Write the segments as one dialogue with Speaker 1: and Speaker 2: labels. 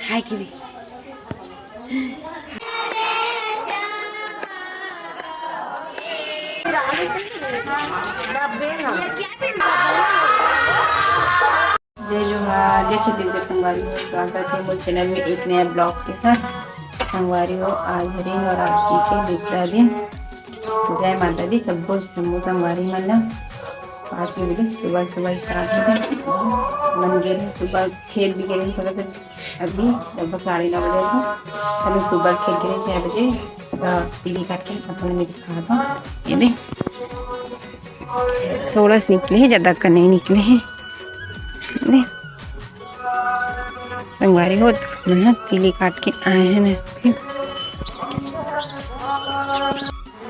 Speaker 1: हाय किदी जय जोहार, जय छत्तीसगढ़ संगवारी हो। स्वागत है मेरे चैनल में एक नया ब्लॉग के साथ। संगवारी हो, आज हरी नवरात्रि के दूसरा दिन। जय माता दी सबको संगवारी मन। आज की वीडियो सुबह सुबह स्टार्ट हो गई। मन गए सुबह खेत भी गए थोड़ा सा, अभी लगभग 9:30 बजे था। तो सुबह खेत गए 6 बजे पीली काट के अपने में दिखा था। ये देख थोड़ा सा निकले हैं, ज़्यादा का नहीं निकले हैं। संगवारी हो पीली काट के आए हैं ना। फिर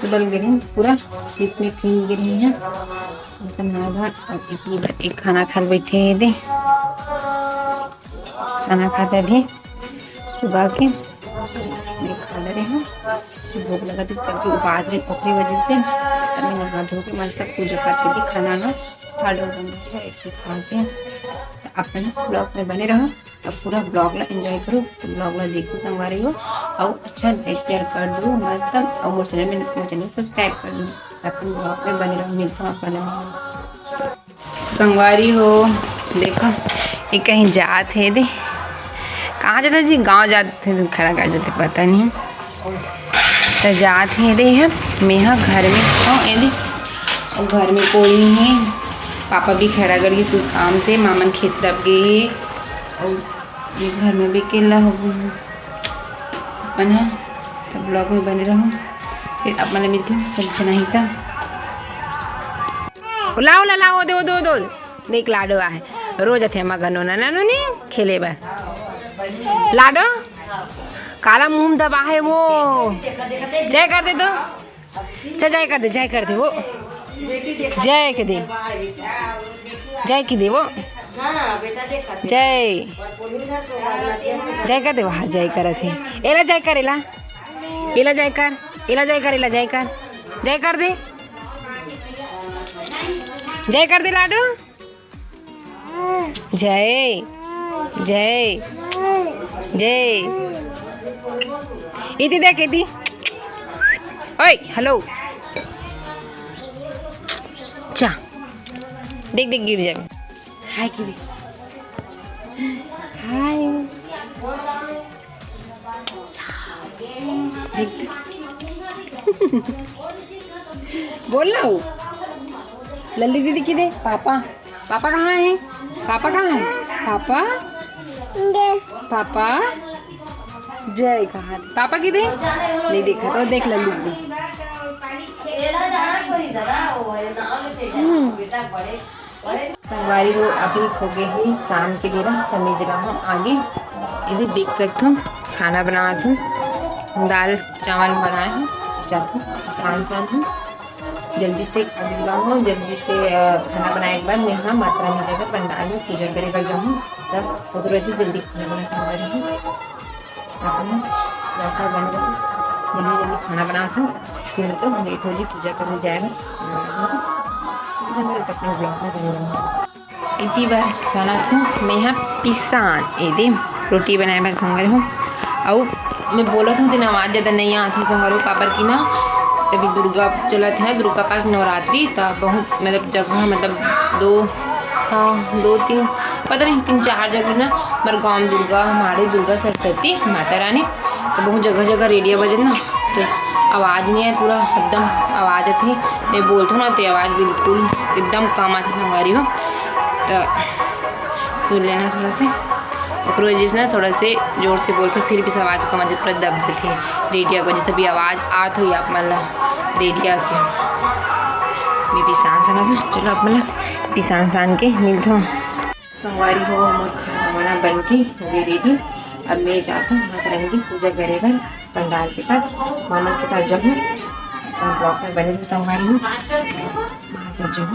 Speaker 1: सुबह गिरे पूरा खेत में क्लीन गिरे हैं। और एक खाना खा बैठे दे, खाना खाते भी सुबह के खा ले रहे हैं। भूख लगा थी करके उपास रही ओखरी वजह से। अभी नहा धो के मस्त पूजा करते थी। खाना ना खाड़ो बनते एक चीज खाते हैं। अपने ब्लॉग में बने रहो और पूरा ब्लॉग ला एंजॉय करो। ब्लॉग ला देखो संगवारी हो और अच्छा लाइक शेयर कर दो मस्त। और मोर चैनल सब्सक्राइब कर दो। अपन ब्लॉग में बने रहो। मिलता हूँ अपना संगवारी हो। देखो ये कहीं जात है दे, कहाँ जाता जी? गांव जाते थे, खड़ा कर जाते पता नहीं तो जात है दे है। मैं हाँ घर में हूँ ये दे, और घर में कोई नहीं है। पापा भी खड़ा कर गई काम से, मामन खेत तरफ गए और ये घर में भी अकेला हो गई अपन। तब ब्लॉग में बने रहो। फिर अपना मिलती हूँ सब नहीं था। लाओ ला लाओ दो दो दो देख लाडो है रोज थे मगर नोना नानो नहीं खेले बार लाडो काला मुंह दबा है वो। जय कर दे तो जय कर दे, जय कर दे वो, जय के दे, जय की दे वो, जय जय कर दे। वहाँ जय कर थे एला जय कर, एला एला जय कर, एला जय कर, एला जय कर, जय कर दे, जय कर दे लाडू। जय जय जय इति देख इति ओए हेलो चा देख देख गिर जाए। हाय की हाय बोल लो लल्ली दीदी की दे। पापा पापा कहाँ है? पापा कहाँ है? पापा पापा जय कहाँ? पापा की दे नहीं देखा तो देख लल्ली दीदी। संगवारी हो अभी हो गए ही शाम के लिए समझ रहा हूँ आगे। इधर देख सकते हो खाना बना हूँ, दाल चावल बनाए हैं। जाती शाम शाम हूँ जल्दी से हूँ। जल्दी से खाना बनाने के बाद मैं यहाँ माता रानी जगह पंडाल में पूजा करे कर जाऊँ। तब उधर से जल्दी खाना बना संगवारी हूँ। जल्दी जल्दी खाना बनाता हूँ, फिर तो लेट हो जी पूजा करने जाएगा। इतनी बार खाना था मैं यहाँ पिसान दे रोटी बनाए बार संगवारी हूँ। और मैं बोला था दिन आवाज़ ज़्यादा नहीं आती संगवारी हूँ काबर की ना तभी दुर्गा चलत है, दुर्गा पाठ नवरात्रि। तब बहुत मतलब जगह मतलब दो तीन पता नहीं 3-4 जगह ना हमारे गाँव दुर्गा, हमारे दुर्गा सरस्वती माता रानी। तो बहुत जगह जगह रेडियो बजे ना तो आवाज़ नहीं है पूरा एकदम आवाज़ आती। मैं बोलता हूँ ना तो आवाज़ बिल्कुल एकदम कम आती संगवारी हो। तो सुन लेना थोड़ा से और वजह से ना थोड़ा से जोर से बोलते फिर भी आवाज़ कम आती, पूरा दब जाती है रेडियो को। जैसे भी आवाज़ आत हुई आप मतलब रेडियो के मैं पिसान सना था। चलो आप मतलब पिसान सान के मिलते हो संगवारी हो। खाना वाना बन के हो गई रेडी। अब मैं जाती हूँ माता रानी की पूजा करेगा पंडाल के साथ मानव के साथ जब ब्लॉक में बने हुए संगवारी हूँ वहाँ से जब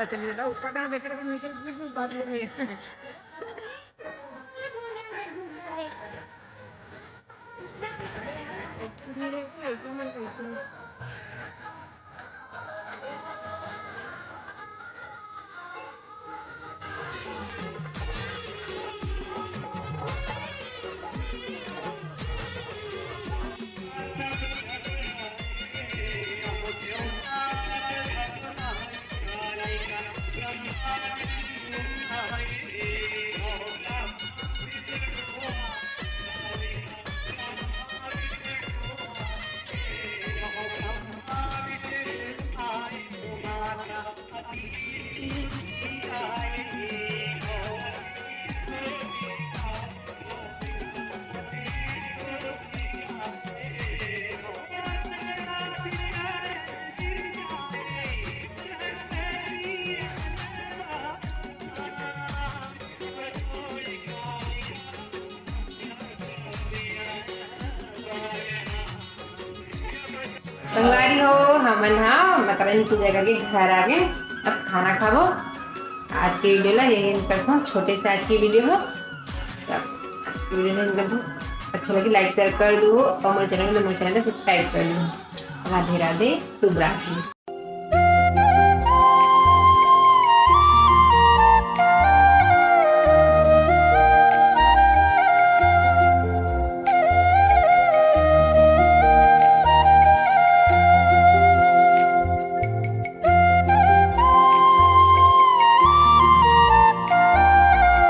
Speaker 1: पता चल जाता ऊपर ना देख रहे नीचे बात हो रही है। संगवारी हो हमन हाँ मतरन की जगह के घर आ गए। अब खाना खाबो। आज के वीडियो ला यही करता हूँ, छोटे से आज की वीडियो हो। आज की वीडियो में अच्छा लगे लाइक शेयर कर दो और मेरे चैनल को सब्सक्राइब कर दो। राधे राधे, शुभ रात्रि।